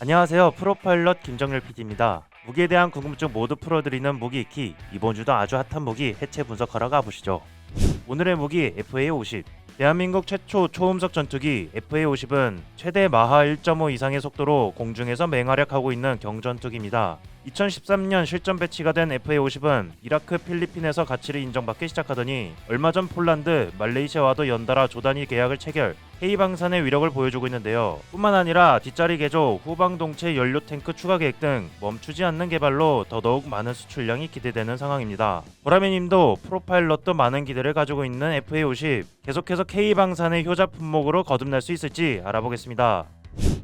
안녕하세요. 프로파일럿 김정렬 PD입니다. 무기에 대한 궁금증 모두 풀어드리는 무기 익히, 이번 주도 아주 핫한 무기 해체 분석하러 가보시죠. 오늘의 무기 FA-50. 대한민국 최초 초음속 전투기 FA-50은 최대 마하 1.5 이상의 속도로 공중에서 맹활약하고 있는 경전투기입니다. 2013년 실전 배치가 된 FA-50은 이라크, 필리핀에서 가치를 인정받기 시작하더니 얼마 전 폴란드, 말레이시아와도 연달아 조단위 계약을 체결, K방산의 위력을 보여주고 있는데요. 뿐만 아니라 뒷자리 개조, 후방동체 연료 탱크 추가 계획 등 멈추지 않는 개발로 더더욱 많은 수출량이 기대되는 상황입니다. 보라매님도 프로파일럿도 많은 기대를 가지고 있는 FA-50, 계속해서 K방산의 효자 품목으로 거듭날 수 있을지 알아보겠습니다.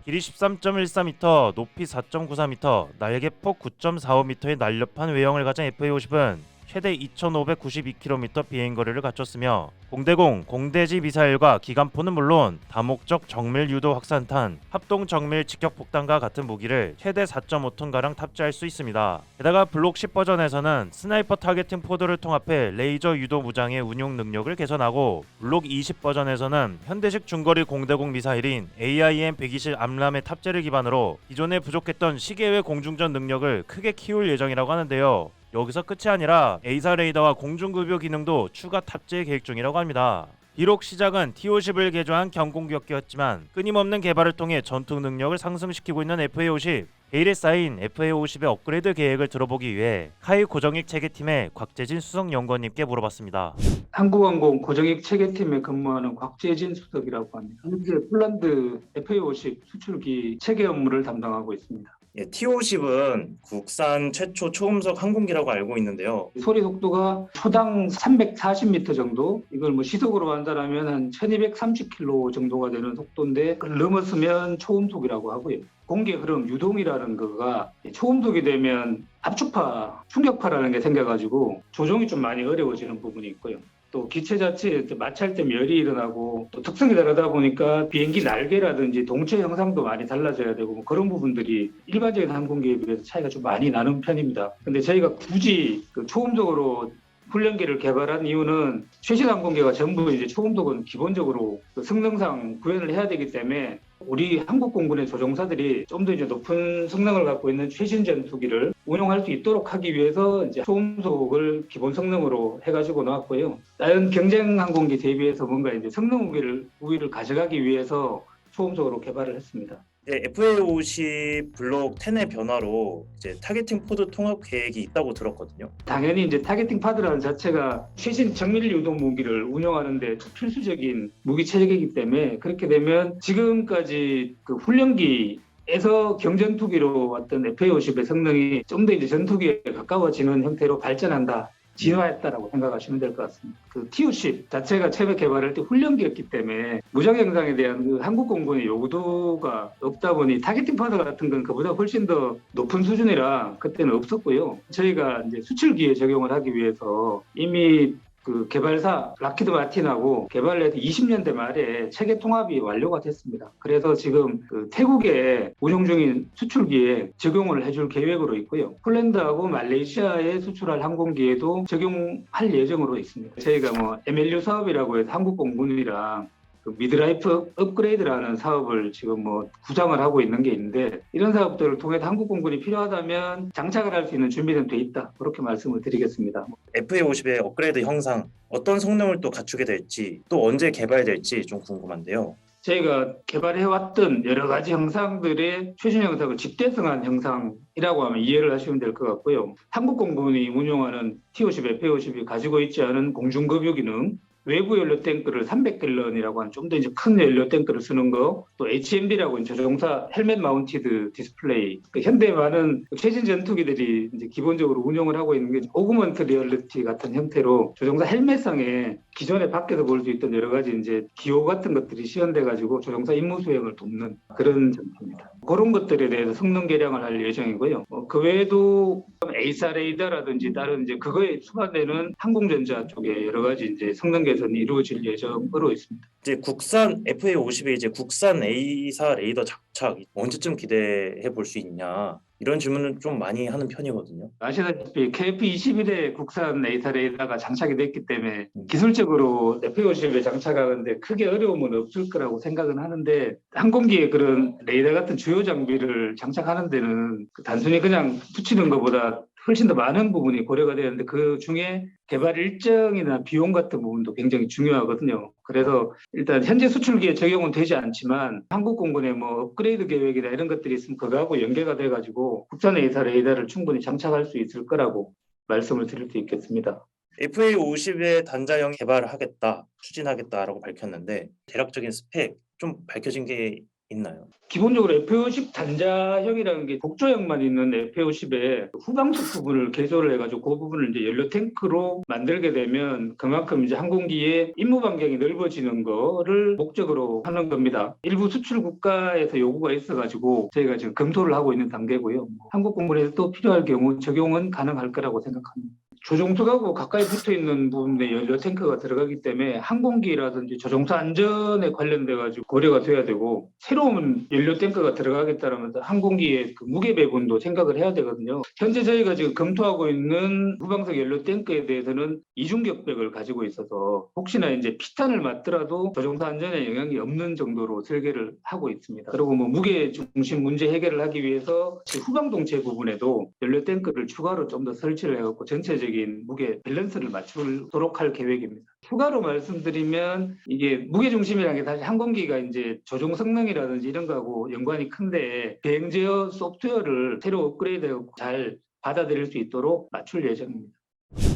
길이 13.14m, 높이 4.94m, 날개폭 9.45m의 날렵한 외형을 가진 FA-50은 최대 2,592km 비행거리를 갖췄으며 공대공, 공대지 미사일과 기관포는 물론 다목적 정밀 유도 확산탄, 합동 정밀 직격 폭탄과 같은 무기를 최대 4.5톤가량 탑재할 수 있습니다. 게다가 블록 10 버전에서는 스나이퍼 타겟팅 포드를 통합해 레이저 유도 무장의 운용 능력을 개선하고, 블록 20 버전에서는 현대식 중거리 공대공 미사일인 AIM-120 암람의 탑재를 기반으로 기존에 부족했던 시계외 공중전 능력을 크게 키울 예정이라고 하는데요. 여기서 끝이 아니라 A사 레이더와 공중급요 기능도 추가 탑재 계획 중이라고 합니다. 비록 시작은 T-50을 개조한 경공격기였지만 끊임없는 개발을 통해 전투 능력을 상승시키고 있는 FA-50. 베일에 쌓인 FA-50의 업그레이드 계획을 들어보기 위해 카이 고정익 체계팀의 곽재진 수석연구원님께 물어봤습니다. 한국항공 고정익 체계팀에 근무하는 곽재진 수석이라고 합니다. 현재 폴란드 FA-50 수출기 체계 업무를 담당하고 있습니다. T-50은 국산 최초 초음속 항공기라고 알고 있는데요. 소리 속도가 초당 340m 정도, 이걸 시속으로 한다면 한 1230km 정도가 되는 속도인데, 그걸 넘었으면 초음속이라고 하고요. 공기 흐름 유동이라는 거가 초음속이 되면 압축파, 충격파라는 게 생겨가지고 조종이 좀 많이 어려워지는 부분이 있고요. 또 기체 자체에 마찰 때 열이 일어나고, 또 특성이 다르다 보니까 비행기 날개라든지 동체 형상도 많이 달라져야 되고, 그런 부분들이 일반적인 항공기에 비해서 차이가 좀 많이 나는 편입니다. 근데 저희가 굳이 초음속으로 훈련기를 개발한 이유는 최신 항공기가 전부 이제 초음속은 기본적으로 성능상 구현을 해야 되기 때문에, 우리 한국 공군의 조종사들이 좀 더 이제 높은 성능을 갖고 있는 최신 전투기를 운용할 수 있도록 하기 위해서 이제 초음속을 기본 성능으로 해가지고 나왔고요. 다른 경쟁 항공기 대비해서 뭔가 이제 성능 우위를 가져가기 위해서 초음속으로 개발을 했습니다. FA-50 블록 10의 변화로 이제 타겟팅 포드 통합 계획이 있다고 들었거든요. 당연히 이제 타겟팅 파드라는 자체가 최신 정밀 유도 무기를 운용하는데 필수적인 무기 체계이기 때문에, 그렇게 되면 지금까지 그 훈련기에서 경전투기로 왔던 FA-50의 성능이 좀 더 이제 전투기에 가까워지는 형태로 발전한다, 진화했다라고 생각하시면 될 것 같습니다. 그 T-50 자체가 처음에 개발할 때 훈련기였기 때문에 무장 형상에 대한 그 한국 공군의 요구도가 없다 보니 타겟팅 파드 같은 건 그보다 훨씬 더 높은 수준이라 그때는 없었고요. 저희가 이제 수출기에 적용을 하기 위해서 이미 그 개발사 락히드 마틴하고 개발을 해서 20년대 말에 체계 통합이 완료가 됐습니다. 그래서 지금 그 태국에 운용 중인 수출기에 적용을 해줄 계획으로 있고요. 폴란드하고 말레이시아에 수출할 항공기에도 적용할 예정으로 있습니다. 저희가 MLU 사업이라고 해서 한국 공군이랑 그 미드라이프 업그레이드라는 사업을 지금 구상을 하고 있는 게 있는데, 이런 사업들을 통해서 한국 공군이 필요하다면 장착을 할 수 있는 준비는 돼 있다, 그렇게 말씀을 드리겠습니다. FA-50의 업그레이드 형상, 어떤 성능을 또 갖추게 될지, 또 언제 개발될지 좀 궁금한데요. 저희가 개발해왔던 여러 가지 형상들의 최신 형상을 직대성한 형상이라고 하면 이해를 하시면 될 것 같고요. 한국 공군이 운용하는 T-50, FA-50이 가지고 있지 않은 공중급유 기능, 외부 연료 탱크를 300갤런이라고 하는 좀 더 이제 큰 연료 탱크를 쓰는 거, 또 HMD라고 조종사 헬멧 마운티드 디스플레이, 현대 많은 최신 전투기들이 이제 기본적으로 운용을 하고 있는 게 오그먼트 리얼리티 같은 형태로 조종사 헬멧상에 기존에 밖에서 볼 수 있던 여러 가지 이제 기호 같은 것들이 시연돼 가지고 조종사 임무 수행을 돕는 그런 전투입니다. 그런 것들에 대해서 성능 개량을 할 예정이고요. 그 외에도 A사 레이더라든지 다른 이제 그거에 수반되는 항공전자 쪽에 여러 가지 이제 성능 개선이 이루어질 예정으로 있습니다. 이제 국산 FA-50의 이제 국산 A사 레이더 장착 언제쯤 기대해 볼 수 있냐? 이런 질문을 좀 많이 하는 편이거든요. 아시다시피 KF-21에 국산 A사 레이더가 장착이 됐기 때문에 기술적으로 F-50에 장착하는데 크게 어려움은 없을 거라고 생각은 하는데 항공기에 그런 레이더 같은 주요 장비를 장착하는 데는 단순히 그냥 붙이는 것보다 훨씬 더 많은 부분이 고려가 되는데 그 중에 개발 일정이나 비용 같은 부분도 굉장히 중요하거든요. 그래서 일단 현재 수출기에 적용은 되지 않지만 한국공군의 뭐 업그레이드 계획이나 이런 것들이 있으면 그거하고 연계가 돼가지고 국산 A사 레이더를 충분히 장착할 수 있을 거라고 말씀을 드릴 수 있겠습니다. FA50의 단자형 개발을 하겠다, 추진하겠다라고 밝혔는데 대략적인 스펙 좀 밝혀진 게 있나요? 기본적으로 F-50 단자형이라는 게 복조형만 있는 F-50의 후방측 부분을 개조를 해가지고 그 부분을 이제 연료 탱크로 만들게 되면 그만큼 이제 항공기의 임무 반경이 넓어지는 거를 목적으로 하는 겁니다. 일부 수출 국가에서 요구가 있어가지고 저희가 지금 검토를 하고 있는 단계고요. 한국공군에서 또 필요할 경우 적용은 가능할 거라고 생각합니다. 조종석하고 가까이 붙어 있는 부분에 연료 탱크가 들어가기 때문에 항공기라든지 조종사 안전에 관련돼 가지고 고려가 돼야 되고 새로운 연료 탱크가 들어가겠다면 항공기의 그 무게 배분도 생각을 해야 되거든요. 현재 저희가 지금 검토하고 있는 후방석 연료 탱크에 대해서는 이중격백을 가지고 있어서 혹시나 이제 피탄을 맞더라도 조종사 안전에 영향이 없는 정도로 설계를 하고 있습니다. 그리고 뭐 무게 중심 문제 해결을 하기 위해서 후방 동체 부분에도 연료 탱크를 추가로 좀 더 설치를 해갖고 전체적인 무게 밸런스를 맞추도록 할 계획입니다. 추가로 말씀드리면 이게 무게 중심이라는 게 사실 항공기가 이제 조종 성능이라든지 이런 거하고 연관이 큰데 비행 제어 소프트웨어를 새로 업그레이드하고 잘 받아들일 수 있도록 맞출 예정입니다.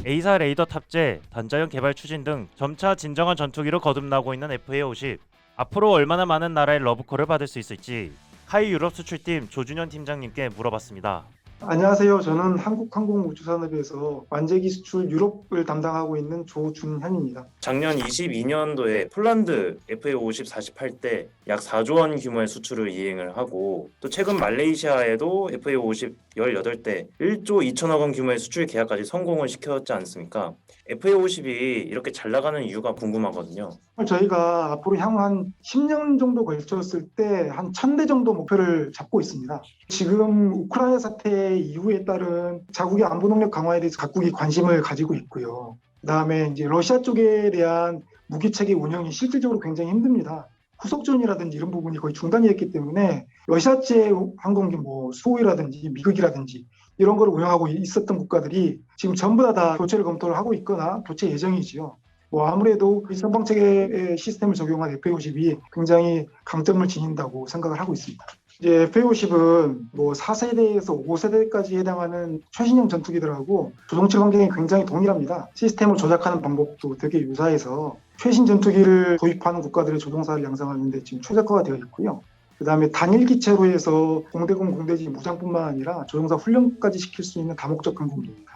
A사 레이더 탑재, 단자형 개발 추진 등 점차 진정한 전투기로 거듭나고 있는 FA50. 앞으로 얼마나 많은 나라의 러브콜을 받을 수 있을지 카이 유럽 수출팀 조준현 팀장님께 물어봤습니다. 안녕하세요. 저는 한국항공우주산업에서 완제기 수출 유럽을 담당하고 있는 조준현입니다. 작년 22년도에 폴란드 FA50 48대 약 4조 원 규모의 수출을 이행을 하고 또 최근 말레이시아에도 FA50 18대 1조 2천억 원 규모의 수출 계약까지 성공을 시켰지 않습니까? FA50이 이렇게 잘 나가는 이유가 궁금하거든요. 저희가 앞으로 향후 한 10년 정도 걸쳤을 때 한 1000대 정도 목표를 잡고 있습니다. 지금 우크라이나 사태 이후에 따른 자국의 안보 능력 강화에 대해서 각국이 관심을 가지고 있고요. 그다음에 이제 러시아 쪽에 대한 무기 체계 운영이 실질적으로 굉장히 힘듭니다. 후속전이라든지 이런 부분이 거의 중단이 됐기 때문에 러시아제 항공기 뭐 수호이라든지 미국이라든지 이런 걸 운영하고 있었던 국가들이 지금 전부 다 교체를 검토를 하고 있거나 교체 예정이지요. 뭐 아무래도 이 선방 체계의 시스템을 적용한 FA50이 굉장히 강점을 지닌다고 생각을 하고 있습니다. 이제 FA50은 뭐 4세대에서 5세대까지 해당하는 최신형 전투기들하고 조종칠 환경이 굉장히 동일합니다. 시스템을 조작하는 방법도 되게 유사해서 최신 전투기를 도입하는 국가들의 조종사를 양성하는 데 지금 최적화가 되어 있고요. 그다음에 단일 기체로 해서 공대공 공대지 무장뿐만 아니라 조종사 훈련까지 시킬 수 있는 다목적 항공기입니다.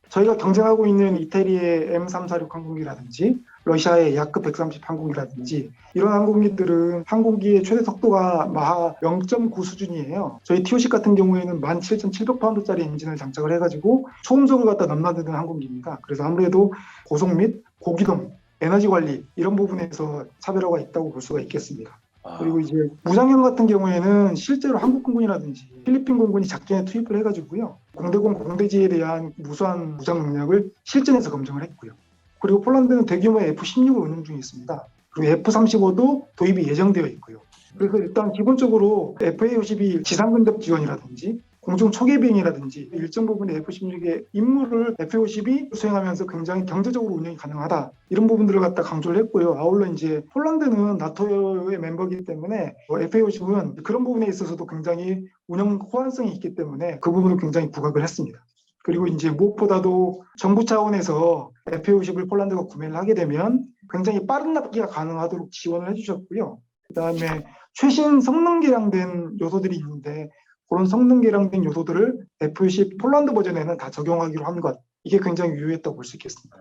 저희가 경쟁하고 있는 이태리의 M346 항공기라든지 러시아의 야크 130 항공기라든지 이런 항공기들은 항공기의 최대 속도가 마하 0.9 수준이에요. 저희 T50 같은 경우에는 17,700파운드짜리 엔진을 장착을 해가지고 초음속을 갖다 넘나드는 항공기입니다. 그래서 아무래도 고속 및 고기동, 에너지 관리 이런 부분에서 차별화가 있다고 볼 수가 있겠습니다. 그리고 이제 무장형 같은 경우에는 실제로 한국공군이라든지 필리핀 공군이 작전에 투입을 해가지고요. 공대공 공대지에 대한 무수한 무장 능력을 실전에서 검증을 했고요. 그리고 폴란드는 대규모의 F-16을 운용 중에 있습니다. 그리고 F-35도 도입이 예정되어 있고요. 그래서 일단 기본적으로 FA-52 지상근접 지원이라든지 공중 초계 비행이라든지 일정 부분의 F-16의 임무를 F-52 수행하면서 굉장히 경제적으로 운영이 가능하다. 이런 부분들을 갖다 강조를 했고요. 아울러 이제 폴란드는 나토의 멤버이기 때문에 F-50은 그런 부분에 있어서도 굉장히 운영 호환성이 있기 때문에 그 부분을 굉장히 부각을 했습니다. 그리고 이제 무엇보다도 정부 차원에서 F-50을 폴란드가 구매를 하게 되면 굉장히 빠른 납기가 가능하도록 지원을 해주셨고요. 그다음에 최신 성능 개량된 요소들이 있는데 그런 성능 개량된 요소들을 F-50 폴란드 버전에는 다 적용하기로 한 것. 이게 굉장히 유효했다고 볼 수 있겠습니다.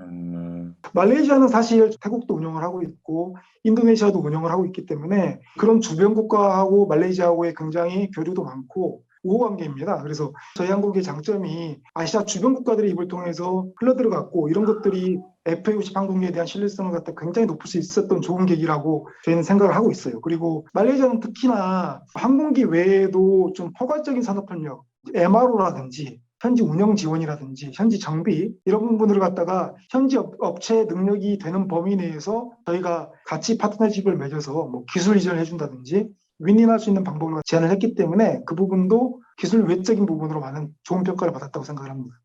말레이시아는 사실 태국도 운영을 하고 있고 인도네시아도 운영을 하고 있기 때문에 그런 주변 국가하고 말레이시아하고의 굉장히 교류도 많고 우호관계입니다. 그래서 저희 한국의 장점이 아시아 주변 국가들의 입을 통해서 흘러들어갔고 이런 것들이 FA-50 항공기에 대한 신뢰성을 갖다 굉장히 높일 수 있었던 좋은 계기라고 저희는 생각을 하고 있어요. 그리고 말레이시아는 특히나 항공기 외에도 좀 포괄적인 산업협력 MRO라든지 현지 운영 지원이라든지 현지 정비 이런 부분들을 갖다가 현지 업체 능력이 되는 범위 내에서 저희가 같이 파트너십을 맺어서 뭐 기술 이전을 해준다든지 윈윈할 수 있는 방법을 제안을 했기 때문에 그 부분도 기술 외적인 부분으로 많은 좋은 평가를 받았다고 생각을 합니다.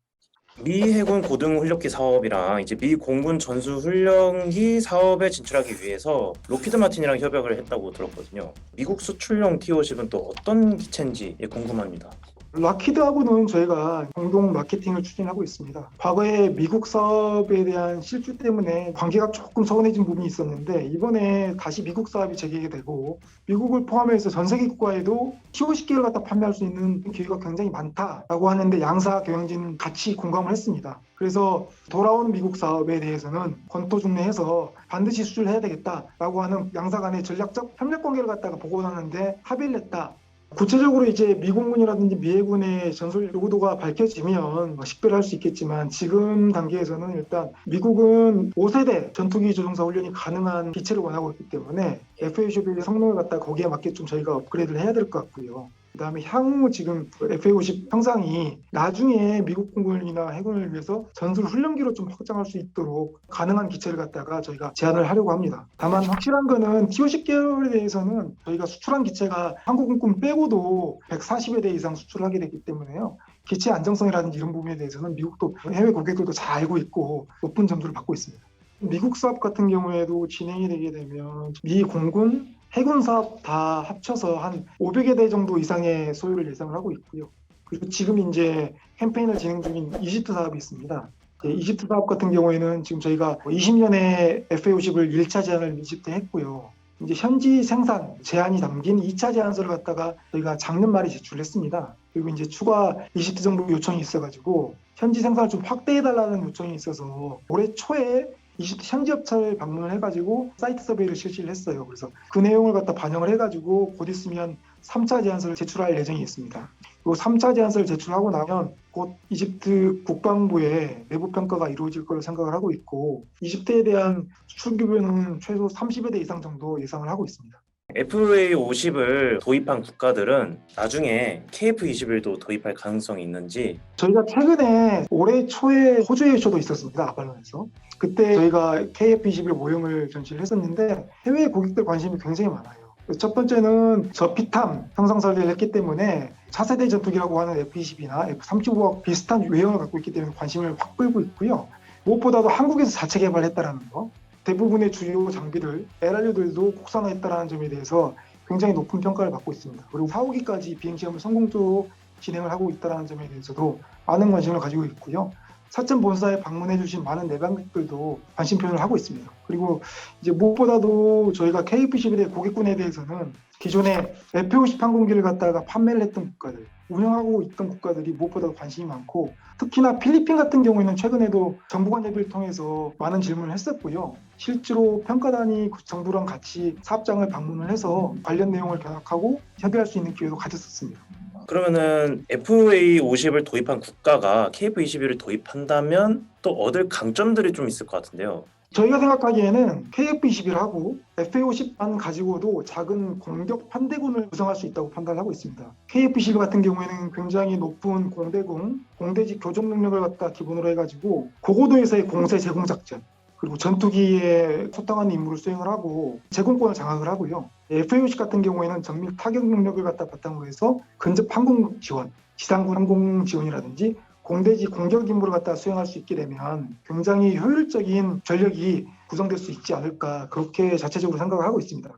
미 해군 고등훈련기 사업이랑 이제 미 공군 전술훈련기 사업에 진출하기 위해서 로키드 마틴이랑 협약을 했다고 들었거든요. 미국 수출용 T-50은 또 어떤 기체인지 궁금합니다. 락히드하고는 저희가 공동 마케팅을 추진하고 있습니다. 과거에 미국 사업에 대한 실주 때문에 관계가 조금 서운해진 부분이 있었는데 이번에 다시 미국 사업이 재개가 되고 미국을 포함해서 전 세계 국가에도 T-50개를 갖다 판매할 수 있는 기회가 굉장히 많다라고 하는데 양사 경영진은 같이 공감을 했습니다. 그래서 돌아오는 미국 사업에 대해서는 권토중례해서 반드시 수주를 해야 되겠다라고 하는 양사 간의 전략적 협력 관계를 갖다가 보고하는데 합의를 했다. 구체적으로 이제 미공군이라든지 미해군의 전술 요구도가 밝혀지면 식별할 수 있겠지만 지금 단계에서는 일단 미국은 5세대 전투기 조종사 훈련이 가능한 기체를 원하고 있기 때문에 FA-50의 성능을 갖다 거기에 맞게 좀 저희가 업그레이드를 해야 될 것 같고요. 그다음에 향후 지금 FA-50 형상이 나중에 미국 공군이나 해군을 위해서 전술 훈련기로 좀 확장할 수 있도록 가능한 기체를 갖다가 저희가 제안을 하려고 합니다. 다만 확실한 거는 T-50 계열에 대해서는 저희가 수출한 기체가 한국군 빼고도 140여 대 이상 수출하게 됐기 때문에요. 기체 안정성이라든지 이런 부분에 대해서는 미국도 해외 고객들도 잘 알고 있고 높은 점수를 받고 있습니다. 미국 사업 같은 경우에도 진행이 되게 되면 미 공군 해군 사업 다 합쳐서 한 500여 대 정도 이상의 소요를 예상을 하고 있고요. 그리고 지금 이제 캠페인을 진행 중인 이집트 사업이 있습니다. 이집트 사업 같은 경우에는 지금 저희가 20년에 FA-50을 1차 제안을 이집트에 했고요. 이제 현지 생산 제한이 담긴 2차 제안서를 갖다가 저희가 작년 말에 제출했습니다. 그리고 이제 추가 이집트 정부 요청이 있어가지고 현지 생산을 좀 확대해달라는 요청이 있어서 올해 초에 이집트 현지 업체를 방문을 해가지고 사이트 서베이를 실시를 했어요. 그래서 그 내용을 갖다 반영을 해가지고 곧 있으면 3차 제안서를 제출할 예정이 있습니다. 그리고 3차 제안서를 제출하고 나면 곧 이집트 국방부의 내부 평가가 이루어질 거로 생각을 하고 있고 이집트에 대한 수출 규모는 최소 30여 대 이상 정도 예상을 하고 있습니다. FA-50을 도입한 국가들은 나중에 KF-21도 도입할 가능성이 있는지. 저희가 최근에 올해 초에 호주에 쇼도 있었습니다. 아발론에서. 그때 저희가 KF-21 모형을 전시를 했었는데 해외 고객들 관심이 굉장히 많아요. 첫 번째는 저피탐 형상 설계를 했기 때문에 차세대 전투기라고 하는 F-20이나 F-35와 비슷한 외형을 갖고 있기 때문에 관심을 확 끌고 있고요. 무엇보다도 한국에서 자체 개발했다라는 거. 대부분의 주요 장비들, LRU들도 국산화했다는 점에 대해서 굉장히 높은 평가를 받고 있습니다. 그리고 4, 5기까지 비행시험을 성공적으로 진행을 하고 있다는 점에 대해서도 많은 관심을 가지고 있고요. 사천 본사에 방문해 주신 많은 내방객들도 관심 표현을 하고 있습니다. 그리고 이제 무엇보다도 저희가 KF-21의 고객군에 대해서는 기존에 F-50 항공기를 갖다가 판매를 했던 국가들, 운영하고 있던 국가들이 무엇보다도 관심이 많고 특히나 필리핀 같은 경우에는 최근에도 정부간 협의를 통해서 많은 질문을 했었고요. 실제로 평가단이 정부랑 같이 사업장을 방문을 해서 관련 내용을 견학하고 협의할 수 있는 기회도 가졌었습니다. 그러면은 FA-50을 도입한 국가가 KF-21을 도입한다면 또 얻을 강점들이 좀 있을 것 같은데요. 저희가 생각하기에는 KF-21하고 FA-50만 가지고도 작은 공격 편대군을 구성할 수 있다고 판단을 하고 있습니다. KF-21 같은 경우에는 굉장히 높은 공대공, 공대지 교정 능력을 갖다 기본으로 해가지고 고고도에서의 공세 제공 작전, 그리고 전투기에 소탕하는 임무를 수행을 하고 제공권을 장악을 하고요. FA-50 같은 경우에는 정밀 타격 능력을 갖다 바탕으로 해서 근접 항공 지원, 지상군 항공 지원이라든지 공대지 공격 임무를 갖다 수행할 수 있게 되면 굉장히 효율적인 전력이 구성될 수 있지 않을까 그렇게 자체적으로 생각을 하고 있습니다.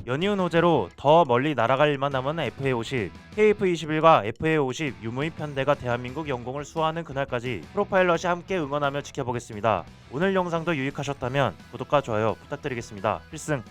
연이은 호재로 더 멀리 날아갈 일만 남은 FA-50, KF-21과 FA-50 유무입 편대가 대한민국 영공을 수호하는 그날까지 프로파일럿이 함께 응원하며 지켜보겠습니다. 오늘 영상도 유익하셨다면 구독과 좋아요 부탁드리겠습니다. 필승!